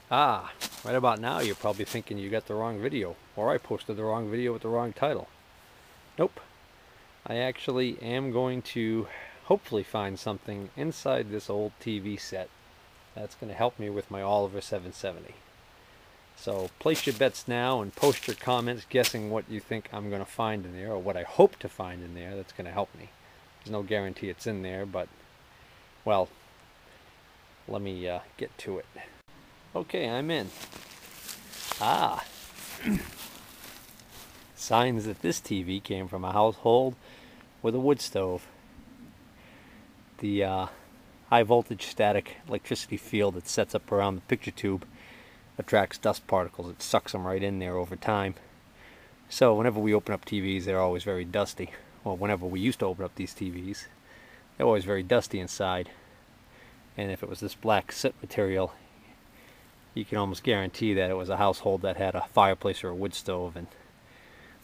Ah, right about now you're probably thinking you got the wrong video, or I posted the wrong video with the wrong title. Nope. I actually am going to hopefully find something inside this old TV set that's going to help me with my Oliver 770. So place your bets now and post your comments guessing what you think I'm going to find in there, or what I hope to find in there that's going to help me. There's no guarantee it's in there, but, well, let me get to it. Okay, I'm in. Ah, signs that this TV came from a household with a wood stove. The high voltage static electricity field that sets up around the picture tube attracts dust particles. It sucks them right in there over time. So whenever we open up TVs, they're always very dusty. Well, whenever we used to open up these TVs, they're always very dusty inside. And if it was this black soot material, you can almost guarantee that it was a household that had a fireplace or a wood stove, and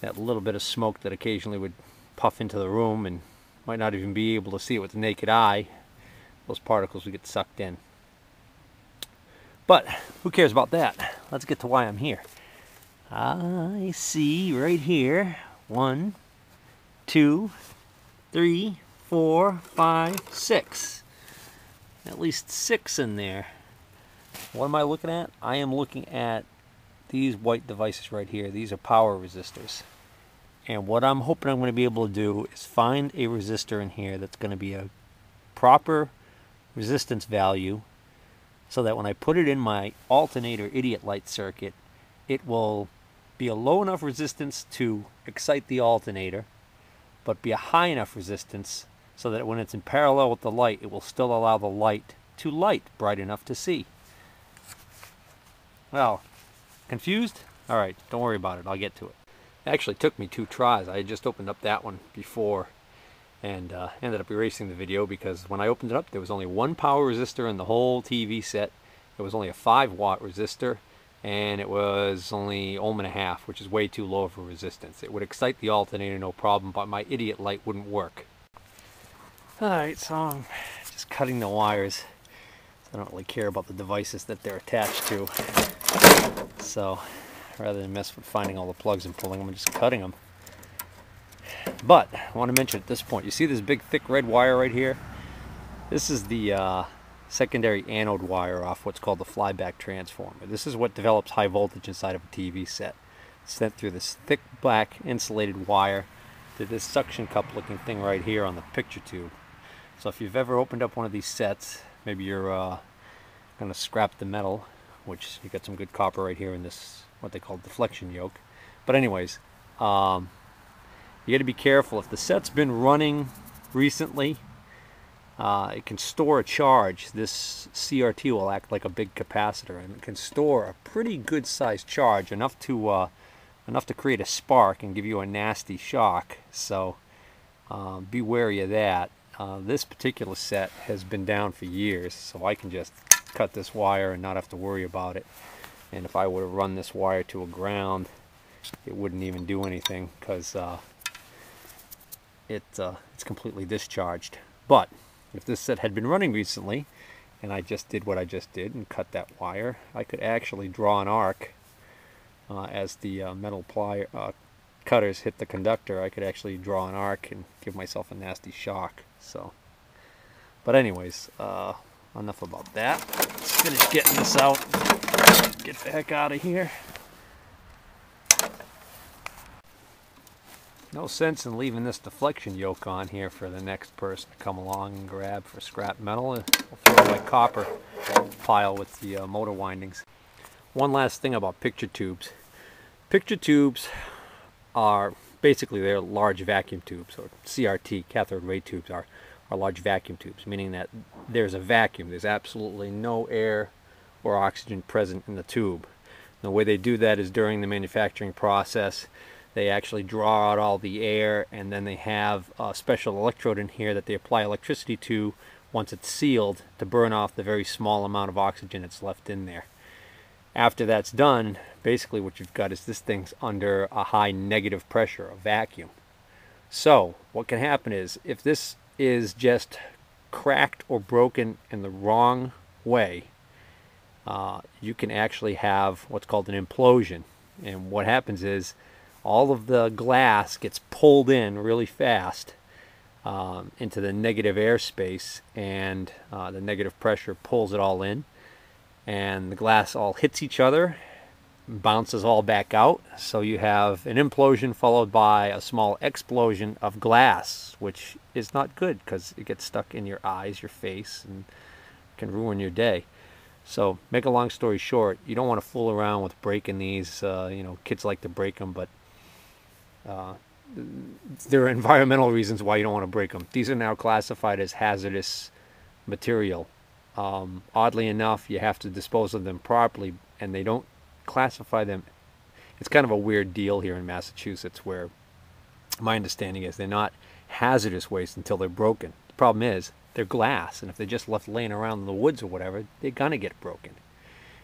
that little bit of smoke that occasionally would puff into the room and might not even be able to see it with the naked eye, those particles would get sucked in. But who cares about that? Let's get to why I'm here. I see right here 1, 2, 3, 4, 5, 6. At least 6 in there. What am I looking at? I am looking at these white devices right here. These are power resistors. And what I'm hoping I'm going to be able to do is find a resistor in here that's going to be a proper resistance value, so that when I put it in my alternator idiot light circuit, it will be a low enough resistance to excite the alternator, but be a high enough resistance so that when it's in parallel with the light, it will still allow the light to light bright enough to see. Well, confused? Alright, don't worry about it, I'll get to it. It actually took me 2 tries. I had just opened up that one before and ended up erasing the video because when I opened it up there was only 1 power resistor in the whole TV set. It was only a 5-watt resistor, and it was only 1.5 ohm, which is way too low of a resistance. It would excite the alternator no problem, but my idiot light wouldn't work. Alright, so I'm just cutting the wires. I don't really care about the devices that they're attached to. So rather than mess with finding all the plugs and pulling them, I'm just cutting them. But I want to mention at this point, you see this big thick red wire right here? This is the secondary anode wire off what's called the flyback transformer. This is what develops high voltage inside of a TV set. It's sent through this thick black insulated wire to this suction cup looking thing right here on the picture tube. So if you've ever opened up one of these sets, maybe you're going to scrap the metal, which you got some good copper right here in this, what they call deflection yoke. But anyways, you got to be careful. If the set's been running recently, it can store a charge. This CRT will act like a big capacitor, and it can store a pretty good sized charge, enough to create a spark and give you a nasty shock. So be wary of that. This particular set has been down for years, so I can just cut this wire and not have to worry about it. And if I were to run this wire to a ground, it wouldn't even do anything because it's completely discharged. But if this set had been running recently and I just did what I just did and cut that wire, I could actually draw an arc as the metal cutters hit the conductor. I could actually draw an arc and give myself a nasty shock. So, but anyways, enough about that. Let's finish getting this out. Get the heck out of here. No sense in leaving this deflection yoke on here for the next person to come along and grab for scrap metal. I'll fill my copper pile with the motor windings. One last thing about picture tubes. Picture tubes are basically, they're large vacuum tubes, or CRT, cathode ray tubes, are large vacuum tubes, meaning that there's a vacuum. There's absolutely no air or oxygen present in the tube. The way they do that is during the manufacturing process. They actually draw out all the air, and then they have a special electrode in here that they apply electricity to once it's sealed to burn off the very small amount of oxygen that's left in there. After that's done, basically what you've got is this thing's under a high negative pressure, a vacuum. So what can happen is, if this is just cracked or broken in the wrong way, you can actually have what's called an implosion. And what happens is all of the glass gets pulled in really fast into the negative airspace, and the negative pressure pulls it all in, and the glass all hits each other, bounces all back out. So you have an implosion followed by a small explosion of glass, which is not good because it gets stuck in your eyes, your face, and can ruin your day. So make a long story short, you don't want to fool around with breaking these. You know, kids like to break them, but there are environmental reasons why you don't want to break them. These are now classified as hazardous material. Oddly enough, you have to dispose of them properly, and they don't classify them. It's kind of a weird deal here in Massachusetts, where my understanding is they're not hazardous waste until they're broken. The problem is they're glass, and if they're just left laying around in the woods or whatever, they're gonna get broken.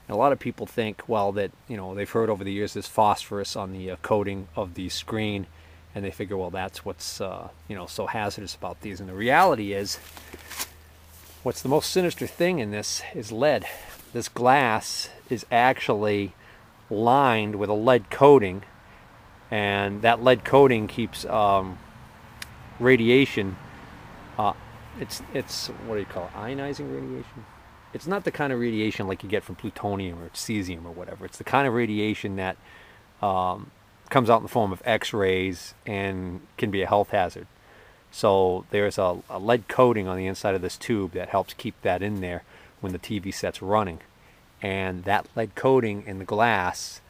And a lot of people think, well, that, you know, they've heard over the years there's phosphorus on the coating of the screen, and they figure, well, that's what's you know, so hazardous about these. And the reality is, what's the most sinister thing in this is lead. This glass is actually lined with a lead coating, and that lead coating keeps radiation. It's what do you call it? Ionizing radiation? It's not the kind of radiation like you get from plutonium or cesium or whatever. It's the kind of radiation that comes out in the form of X-rays and can be a health hazard. So there's a lead coating on the inside of this tube that helps keep that in there when the TV set's running. And that lead coating in the glass,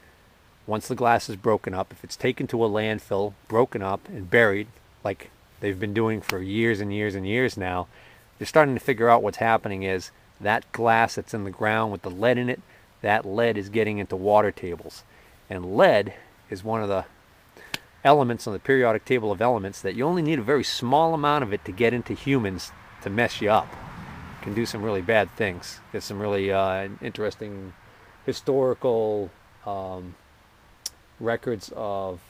once the glass is broken up, if it's taken to a landfill, broken up and buried, like they've been doing for years and years and years now, they're starting to figure out what's happening is that glass that's in the ground with the lead in it, that lead is getting into water tables. And lead is one of the elements on the periodic table of elements that you only need a very small amount of it to get into humans to mess you up. It can do some really bad things. There's some really interesting historical records of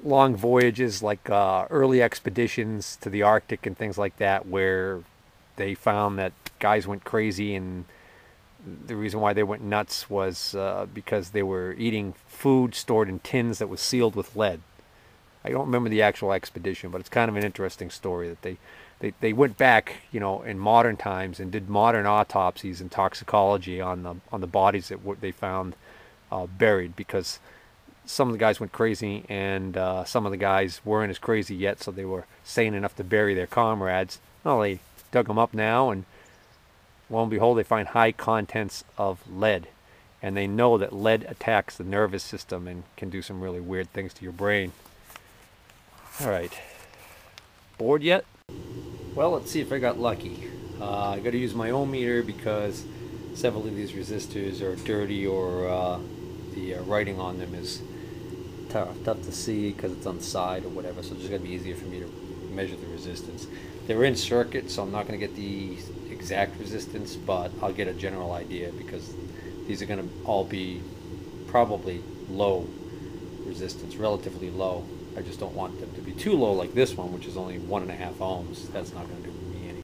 long voyages, like early expeditions to the Arctic and things like that, where they found that guys went crazy, and the reason why they went nuts was because they were eating food stored in tins that was sealed with lead. I don't remember the actual expedition, but it's kind of an interesting story that they went back, you know, in modern times and did modern autopsies and toxicology on the bodies that they found buried, because some of the guys went crazy, and some of the guys weren't as crazy yet, so they were sane enough to bury their comrades. Well, they dug them up now, and lo and behold, they find high contents of lead. And they know that lead attacks the nervous system and can do some really weird things to your brain. Alright. Bored yet? Well, let's see if I got lucky. I got to use my ohm meter because several of these resistors are dirty, or the writing on them is tough to see because it's on the side or whatever, so it's just going to be easier for me to measure the resistance. They're in circuit, so I'm not going to get the exact resistance, but I'll get a general idea, because these are going to all be probably low resistance, relatively low. I just don't want them to be too low like this one, which is only 1.5 ohms. That's not going to do me any.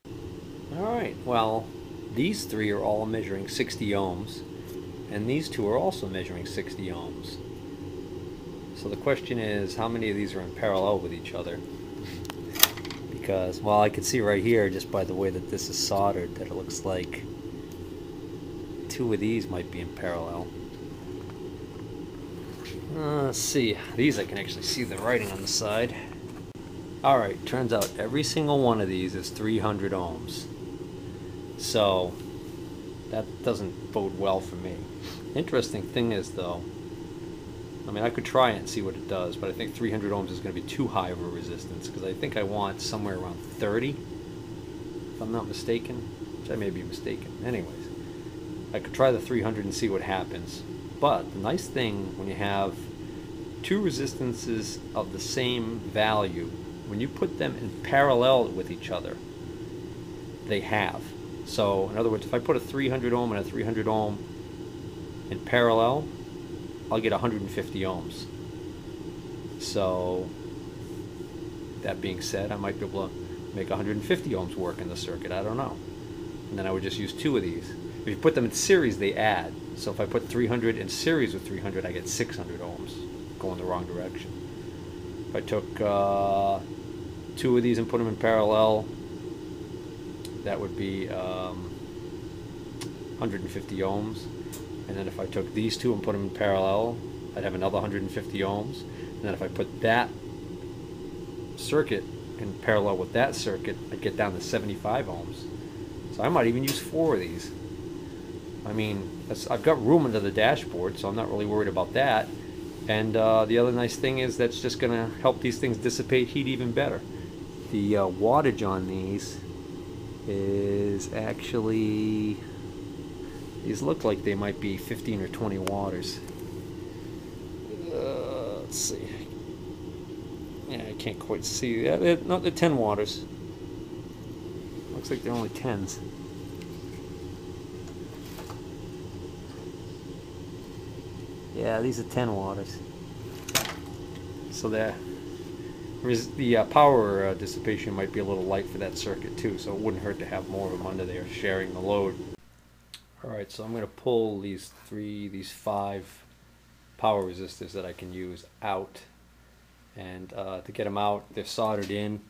Alright, well, these three are all measuring 60 ohms, and these two are also measuring 60 ohms. So the question is, how many of these are in parallel with each other? Because, well, I can see right here, just by the way that this is soldered, that it looks like two of these might be in parallel. Let's see. These I can actually see the writing on the side. Alright, turns out every single one of these is 300 ohms. So, that doesn't bode well for me. Interesting thing is, though, I mean, I could try it and see what it does, but I think 300 ohms is going to be too high of a resistance, because I think I want somewhere around 30, if I'm not mistaken, which I may be mistaken. Anyways, I could try the 300 and see what happens. But the nice thing when you have two resistances of the same value, when you put them in parallel with each other, they halve. So, in other words, if I put a 300 ohm and a 300 ohm in parallel, I'll get 150 ohms. So, that being said, I might be able to make 150 ohms work in the circuit. I don't know. and then I would just use 2 of these. If you put them in series, they add. So if I put 300 in series with 300, I get 600 ohms going the wrong direction. If I took 2 of these and put them in parallel, that would be 150 ohms. And then if I took these 2 and put them in parallel, I'd have another 150 ohms. And then if I put that circuit in parallel with that circuit, I'd get down to 75 ohms. So I might even use 4 of these. I mean, I've got room under the dashboard, so I'm not really worried about that. And the other nice thing is that's just going to help these things dissipate heat even better. The wattage on these is actually, these look like they might be 15 or 20 watts. Let's see. Yeah, I can't quite see that. No, they're 10 watts. Looks like they're only 10s. Yeah, these are 10 watts. So the power dissipation might be a little light for that circuit too, so it wouldn't hurt to have more of them under there sharing the load. Alright, so I'm going to pull these 5 power resistors that I can use out. And to get them out, they're soldered in.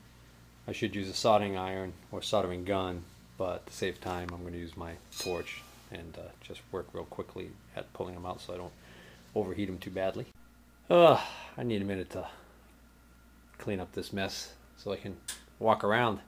I should use a soldering iron or soldering gun, but to save time I'm going to use my torch and just work real quickly at pulling them out so I don't overheat them too badly. I need a minute to clean up this mess so I can walk around.